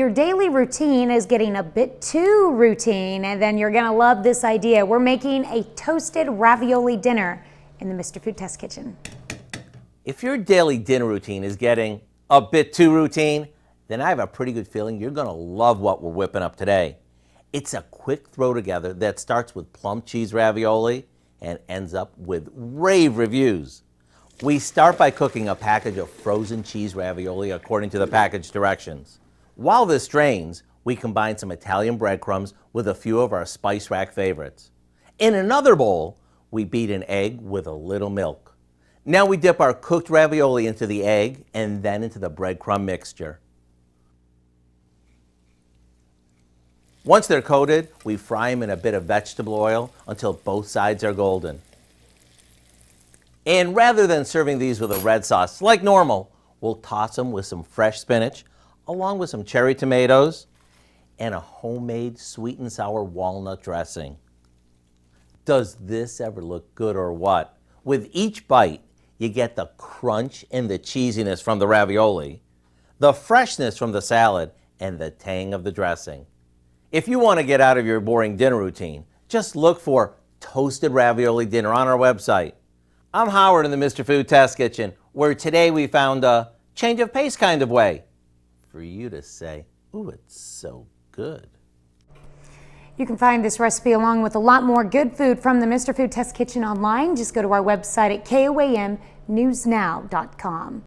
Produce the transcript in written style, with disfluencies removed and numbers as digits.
Your daily routine is getting a bit too routine, and then you're gonna love this idea. We're making a toasted ravioli dinner in the Mr. Food Test Kitchen. If your daily dinner routine is getting a bit too routine, then I have a pretty good feeling you're gonna love what we're whipping up today. It's a quick throw together that starts with plum cheese ravioli and ends up with rave reviews. We start by cooking a package of frozen cheese ravioli according to the package directions. While this drains, we combine some Italian breadcrumbs with a few of our spice rack favorites. In another bowl, we beat an egg with a little milk. Now we dip our cooked ravioli into the egg and then into the breadcrumb mixture. Once they're coated, we fry them in a bit of vegetable oil until both sides are golden. And rather than serving these with a red sauce like normal, we'll toss them with some fresh spinach, along with some cherry tomatoes and a homemade sweet and sour walnut dressing. Does this ever look good or what? With each bite, you get the crunch and the cheesiness from the ravioli, the freshness from the salad, and the tang of the dressing. If you want to get out of your boring dinner routine, just look for Toasted Ravioli Dinner on our website. I'm Howard in the Mr. Food Test Kitchen, where today we found a change of pace kind of way for you to say, ooh, it's so good. You can find this recipe along with a lot more good food from the Mr. Food Test Kitchen online. Just go to our website at KOAMnewsnow.com.